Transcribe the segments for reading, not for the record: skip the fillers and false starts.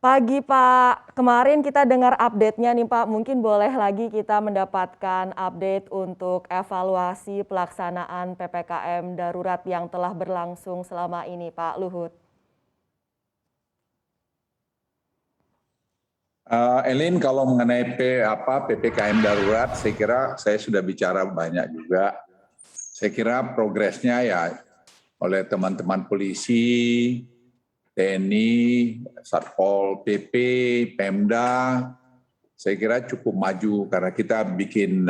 Pagi Pak, kemarin kita dengar update-nya nih Pak, mungkin boleh lagi kita mendapatkan update untuk evaluasi pelaksanaan PPKM darurat yang telah berlangsung selama ini Pak Luhut. Elin, kalau mengenai PPKM darurat, saya kira saya sudah bicara banyak juga. Saya kira progresnya ya oleh teman-teman polisi, TNI, Satpol PP, Pemda, saya kira cukup maju karena kita bikin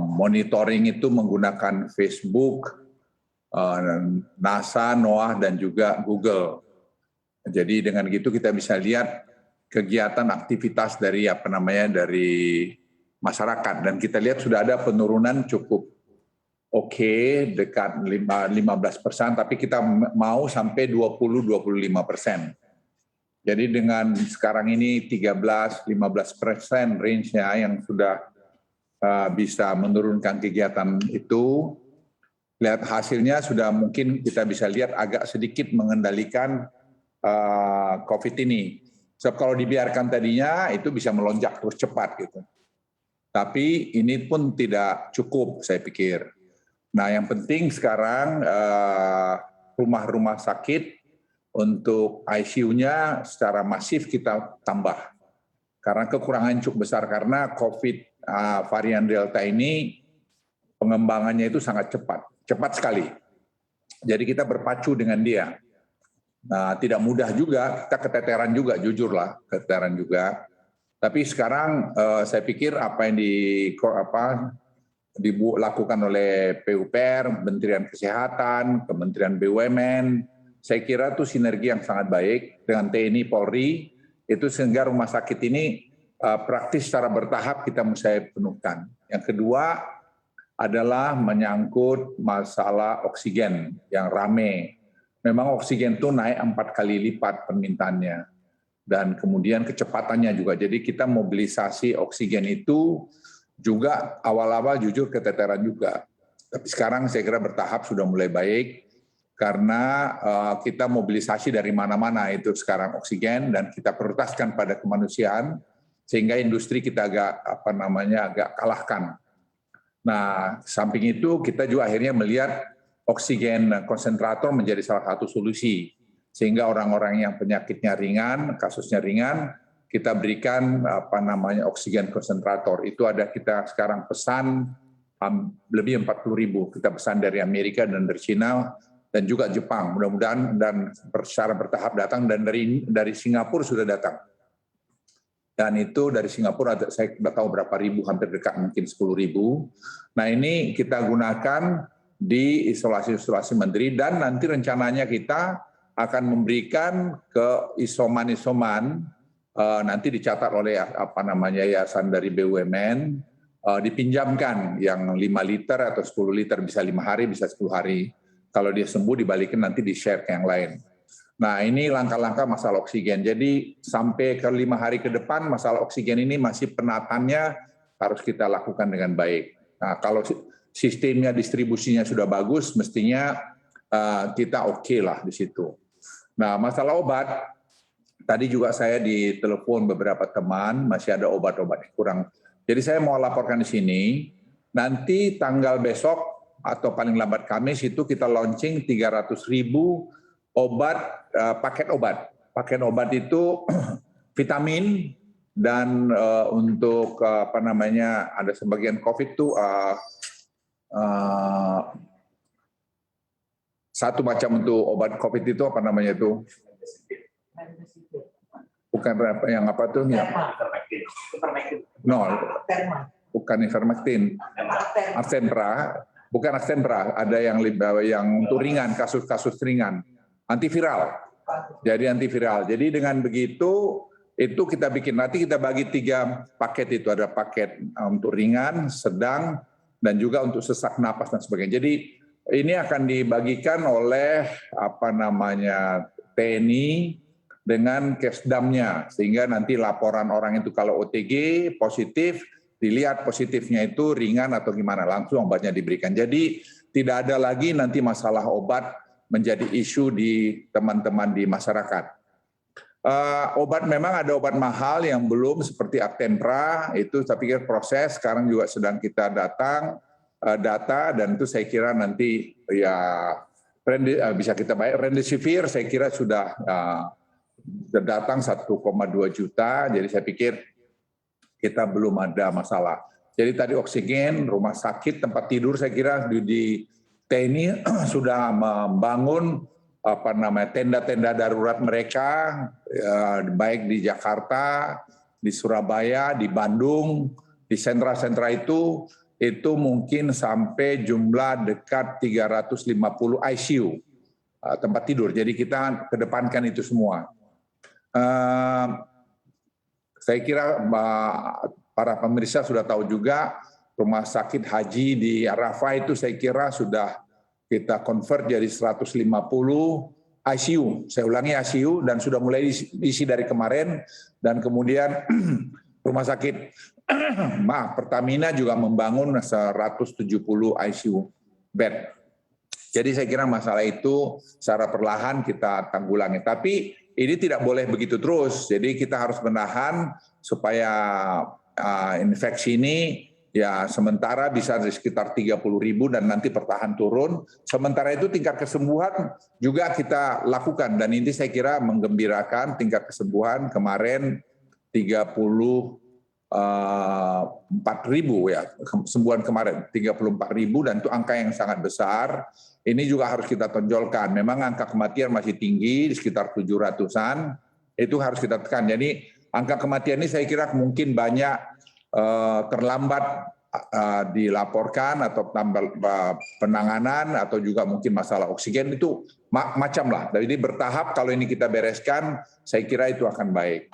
monitoring itu menggunakan Facebook, NASA, NOAA, dan juga Google. Jadi dengan gitu kita bisa lihat kegiatan aktivitas dari dari masyarakat, dan kita lihat sudah ada penurunan cukup oke, dekat 15%, tapi kita mau sampai 20-25%. Jadi dengan sekarang ini 13-15% range-nya yang sudah bisa menurunkan kegiatan itu, lihat hasilnya sudah mungkin kita bisa lihat agak sedikit mengendalikan COVID ini. So, kalau dibiarkan tadinya itu bisa melonjak terus cepat gitu. Tapi ini pun tidak cukup saya pikir. Nah yang penting sekarang rumah-rumah sakit untuk ICU-nya secara masif kita tambah. Karena kekurangan cukup besar karena COVID varian Delta ini pengembangannya itu sangat cepat sekali. Jadi kita berpacu dengan dia. Nah, tidak mudah juga, kita keteteran juga, jujurlah, keteteran juga. Tapi sekarang saya pikir apa yang dilakukan oleh PUPR, Kementerian Kesehatan, Kementerian BUMN, saya kira itu sinergi yang sangat baik dengan TNI, Polri, itu sehingga rumah sakit ini praktis secara bertahap kita mesti penuhkan. Yang kedua adalah menyangkut masalah oksigen yang rame. Memang oksigen itu naik 4 kali lipat permintaannya, dan kemudian kecepatannya juga. Jadi kita mobilisasi oksigen itu juga awal-awal jujur keteteran juga. Tapi sekarang saya kira bertahap sudah mulai baik, karena kita mobilisasi dari mana-mana itu sekarang oksigen, dan kita prioritaskan pada kemanusiaan, sehingga industri kita agak kalahkan. Nah, samping itu kita juga akhirnya melihat oksigen konsentrator menjadi salah satu solusi, sehingga orang-orang yang penyakitnya ringan, kasusnya ringan, kita berikan oksigen konsentrator. Itu ada kita sekarang pesan lebih 40.000, kita pesan dari Amerika dan dari Cina dan juga Jepang. Mudah-mudahan dan secara bertahap datang, dan dari Singapura sudah datang. Dan itu dari Singapura saya tidak tahu berapa ribu, hampir dekat mungkin 10.000. Nah ini kita gunakan di isolasi menteri, dan nanti rencananya kita akan memberikan ke isoman nanti dicatat oleh yayasan dari BUMN, dipinjamkan yang 5 liter atau 10 liter, bisa 5 hari, bisa 10 hari. Kalau dia sembuh dibalikin nanti di-share ke yang lain. Nah ini langkah-langkah masalah oksigen. Jadi sampai ke 5 hari ke depan masalah oksigen ini masih penatannya harus kita lakukan dengan baik. Nah kalau sistemnya, distribusinya sudah bagus, mestinya kita oke lah di situ. Nah masalah obat, tadi juga saya ditelepon beberapa teman, masih ada obat-obat yang kurang. Jadi saya mau laporkan di sini, nanti tanggal besok atau paling lambat Kamis itu kita launching 300.000 obat, paket obat. Paket obat itu vitamin, dan untuk ada sebagian COVID itu satu macam untuk obat COVID itu bukan yang bukan ivermectin, bukan Actemra, ada yang untuk ringan, kasus-kasus ringan, antiviral. Jadi antiviral. Jadi dengan begitu itu kita bikin, nanti kita bagi 3 paket itu, ada paket untuk ringan, sedang, dan juga untuk sesak napas dan sebagainya. Jadi ini akan dibagikan oleh TNI dengan Kesdamnya, sehingga nanti laporan orang itu kalau OTG positif, dilihat positifnya itu ringan atau gimana, langsung obatnya diberikan. Jadi tidak ada lagi nanti masalah obat menjadi isu di teman-teman di masyarakat. Obat memang ada obat mahal yang belum seperti Actemra, itu saya pikir proses sekarang juga sedang kita data, dan itu saya kira nanti ya bisa kita bayar. Remdesivir saya kira sudah datang 1,2 juta, jadi saya pikir kita belum ada masalah. Jadi tadi oksigen, rumah sakit, tempat tidur saya kira di TNI sudah membangun tenda-tenda darurat mereka, baik di Jakarta, di Surabaya, di Bandung, di sentra-sentra itu mungkin sampai jumlah dekat 350 ICU tempat tidur. Jadi kita kedepankan itu semua. Saya kira para pemirsa sudah tahu juga rumah sakit haji di Arafah itu saya kira sudah kita convert jadi 150 ICU. Saya ulangi ICU, dan sudah mulai diisi dari kemarin. Dan kemudian rumah sakit Pertamina juga membangun 170 ICU bed. Jadi saya kira masalah itu secara perlahan kita tanggulangi. Tapi ini tidak boleh begitu terus. Jadi kita harus menahan supaya infeksi ini ya sementara bisa di sekitar 30.000 dan nanti perlahan turun. Sementara itu tingkat kesembuhan juga kita lakukan, dan ini saya kira menggembirakan. Tingkat kesembuhan kemarin 34.000 ya, kesembuhan kemarin 34.000, dan itu angka yang sangat besar. Ini juga harus kita tonjolkan. Memang angka kematian masih tinggi di sekitar 700-an, itu harus kita tekan. Jadi angka kematian ini saya kira mungkin banyak terlambat dilaporkan atau penanganan, atau juga mungkin masalah oksigen, itu macam lah. Jadi bertahap, kalau ini kita bereskan, saya kira itu akan baik.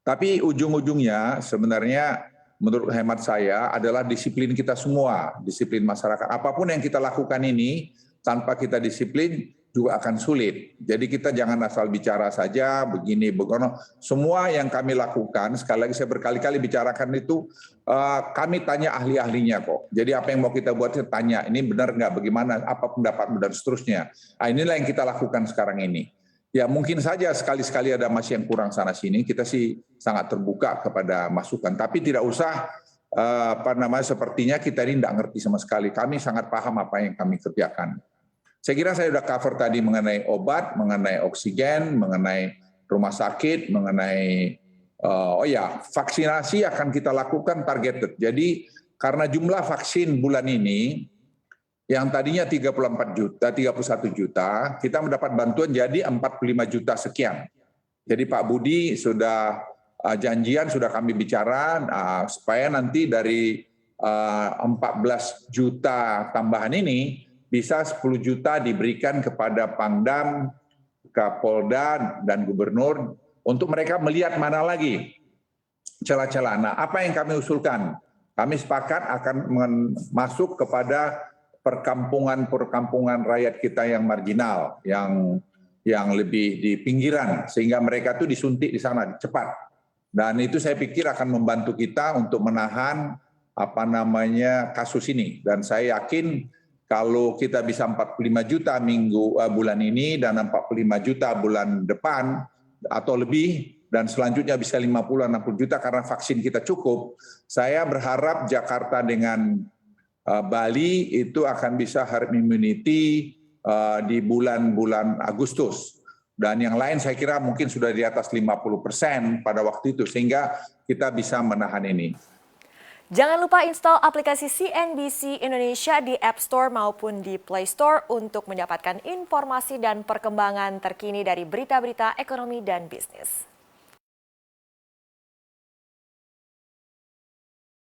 Tapi ujung-ujungnya sebenarnya menurut hemat saya adalah disiplin kita semua, disiplin masyarakat. Apapun yang kita lakukan ini tanpa kita disiplin juga akan sulit. Jadi kita jangan asal bicara saja begini begono. Semua yang kami lakukan, sekali lagi saya berkali-kali bicarakan itu, kami tanya ahli-ahlinya kok. Jadi apa yang mau kita buat, saya tanya, ini benar nggak, bagaimana, apa pendapatmu, dan seterusnya. Nah, inilah yang kita lakukan sekarang ini. Ya mungkin saja sekali-sekali ada masih yang kurang sana sini, kita sih sangat terbuka kepada masukan. Tapi tidak usah sepertinya kita ini tidak ngerti sama sekali. Kami sangat paham apa yang kami kerjakan. Saya kira saya sudah cover tadi mengenai obat, mengenai oksigen, mengenai rumah sakit, mengenai vaksinasi akan kita lakukan targeted. Jadi karena jumlah vaksin bulan ini yang tadinya 31 juta, kita mendapat bantuan jadi 45 juta sekian. Jadi Pak Budi sudah janjian, sudah kami bicara supaya nanti dari 14 juta tambahan ini bisa 10 juta diberikan kepada Pangdam, Kapolda, dan Gubernur untuk mereka melihat mana lagi celah-celah. Nah, apa yang kami usulkan? Kami sepakat akan masuk kepada perkampungan rakyat kita yang marginal, yang lebih di pinggiran, sehingga mereka tuh disuntik di sana cepat. Dan itu saya pikir akan membantu kita untuk menahan kasus ini. Dan saya yakin kalau kita bisa 45 juta bulan ini dan 45 juta bulan depan atau lebih, dan selanjutnya bisa 50-60 juta karena vaksin kita cukup, saya berharap Jakarta dengan Bali itu akan bisa herd immunity di bulan-bulan Agustus. Dan yang lain saya kira mungkin sudah di atas 50% pada waktu itu, sehingga kita bisa menahan ini. Jangan lupa install aplikasi CNBC Indonesia di App Store maupun di Play Store untuk mendapatkan informasi dan perkembangan terkini dari berita-berita ekonomi dan bisnis.